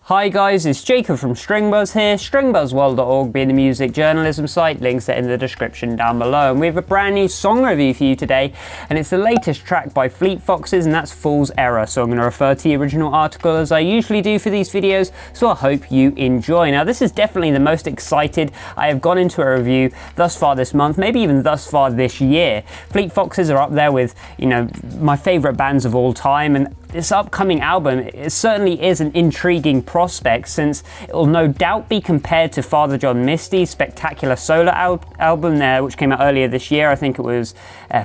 Hi guys, it's Jacob from Stringbuzz here, stringbuzzworld.org being the music journalism site, links are in the description down below. And we have a brand new song review for you today, and it's the latest track by Fleet Foxes, and that's Fool's Error. So I'm going to refer to the original article as I usually do for these videos, so I hope you enjoy. Now this is definitely the most excited I have gone into a review thus far this month, maybe even thus far this year. Fleet Foxes are up there with, my favourite bands of all time, and this upcoming album, it certainly is an intriguing prospect, since it will no doubt be compared to Father John Misty's spectacular solo album there, which came out earlier this year. I think it was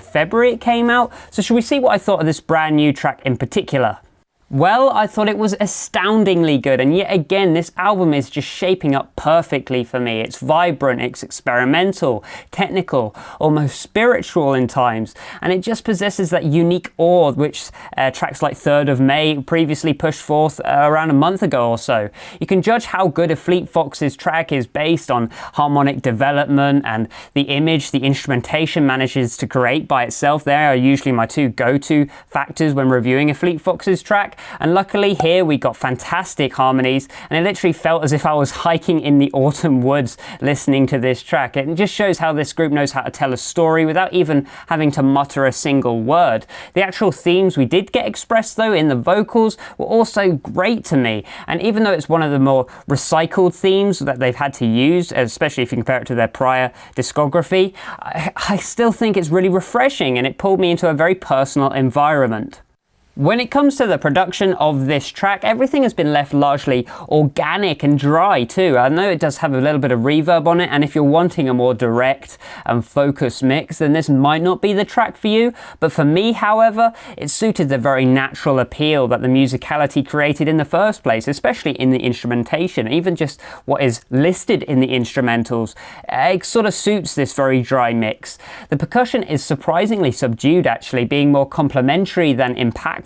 February it came out. So should we see what I thought of this brand new track in particular? Well, I thought it was astoundingly good, and yet again, this album is just shaping up perfectly for me. It's vibrant, it's experimental, technical, almost spiritual in times, and it just possesses that unique awe which tracks like 3rd of May previously pushed forth around a month ago or so. You can judge how good a Fleet Foxes track is based on harmonic development and the image the instrumentation manages to create by itself. There are usually my two go-to factors when reviewing a Fleet Foxes track. And luckily here we got fantastic harmonies, and it literally felt as if I was hiking in the autumn woods listening to this track. It just shows how this group knows how to tell a story without even having to mutter a single word. The actual themes we did get expressed though in the vocals were also great to me, and even though it's one of the more recycled themes that they've had to use, especially if you compare it to their prior discography, I still think it's really refreshing, and it pulled me into a very personal environment. When it comes to the production of this track, everything has been left largely organic and dry too. I know it does have a little bit of reverb on it, and if you're wanting a more direct and focused mix, then this might not be the track for you. But for me, however, it suited the very natural appeal that the musicality created in the first place, especially in the instrumentation. Even just what is listed in the instrumentals, it sort of suits this very dry mix. The percussion is surprisingly subdued actually, being more complementary than impactful,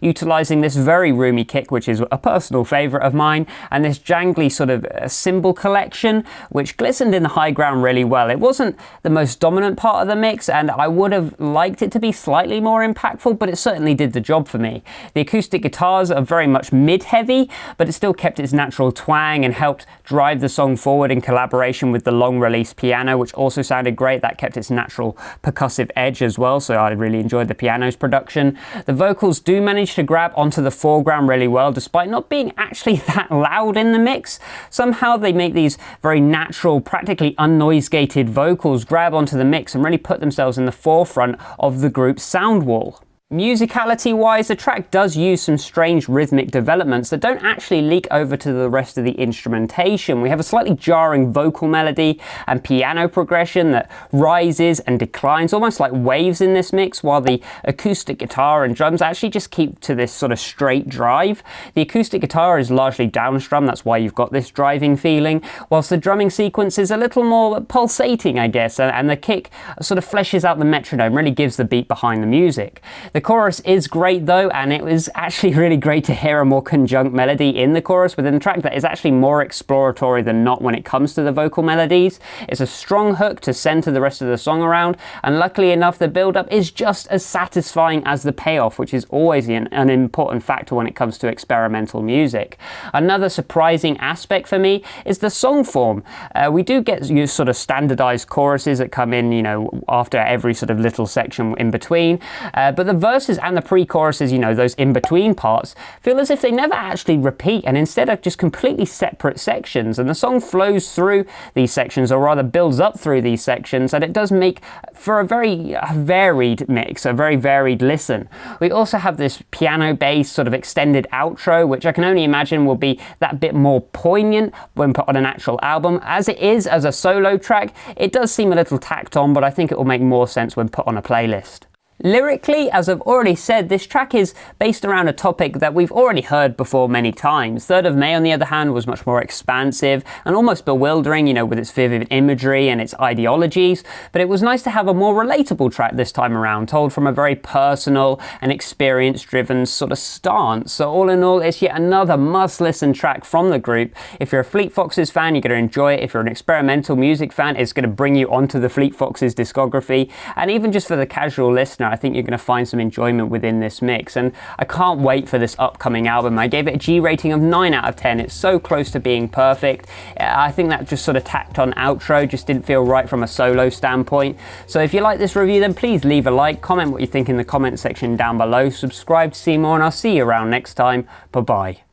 utilising this very roomy kick, which is a personal favourite of mine, and this jangly sort of cymbal collection, which glistened in the high ground really well. It wasn't the most dominant part of the mix, and I would have liked it to be slightly more impactful, but it certainly did the job for me. The acoustic guitars are very much mid-heavy, but it still kept its natural twang and helped drive the song forward in collaboration with the long-release piano, which also sounded great. That kept its natural percussive edge as well, so I really enjoyed the piano's production. The vocals do manage to grab onto the foreground really well, despite not being actually that loud in the mix. Somehow they make these very natural, practically unnoise-gated vocals grab onto the mix and really put themselves in the forefront of the group's sound wall. Musicality-wise, the track does use some strange rhythmic developments that don't actually leak over to the rest of the instrumentation. We have a slightly jarring vocal melody and piano progression that rises and declines, almost like waves in this mix, while the acoustic guitar and drums actually just keep to this sort of straight drive. The acoustic guitar is largely downstrum, that's why you've got this driving feeling, whilst the drumming sequence is a little more pulsating, I guess, and the kick sort of fleshes out the metronome, really gives the beat behind the music. The chorus is great though, and it was actually really great to hear a more conjunct melody in the chorus within the track that is actually more exploratory than not when it comes to the vocal melodies. It's a strong hook to center the rest of the song around, and luckily enough the build-up is just as satisfying as the payoff, which is always an important factor when it comes to experimental music. Another surprising aspect for me is the song form. We do get sort of standardized choruses that come in, after every sort of little section in between, but the verses and the pre-choruses, those in-between parts, feel as if they never actually repeat, and instead are just completely separate sections, and the song flows through these sections, or rather builds up through these sections, and it does make for a very varied mix, a very varied listen. We also have this piano-based sort of extended outro, which I can only imagine will be that bit more poignant when put on an actual album. As it is as a solo track, it does seem a little tacked on, but I think it will make more sense when put on a playlist. Lyrically, as I've already said, this track is based around a topic that we've already heard before many times. 3rd of May, on the other hand, was much more expansive and almost bewildering, with its vivid imagery and its ideologies, but it was nice to have a more relatable track this time around, told from a very personal and experience-driven sort of stance. So all in all, it's yet another must-listen track from the group. If you're a Fleet Foxes fan, you're going to enjoy it. If you're an experimental music fan, it's going to bring you onto the Fleet Foxes discography, and even just for the casual listener, listener, I think you're going to find some enjoyment within this mix, and I can't wait for this upcoming album. I gave it a G rating of 9 out of 10. It's so close to being perfect. I think that just sort of tacked on outro just didn't feel right from a solo standpoint. So if you like this review, then please leave a like, comment what you think in the comment section down below, subscribe to see more, and I'll see you around next time. Bye bye.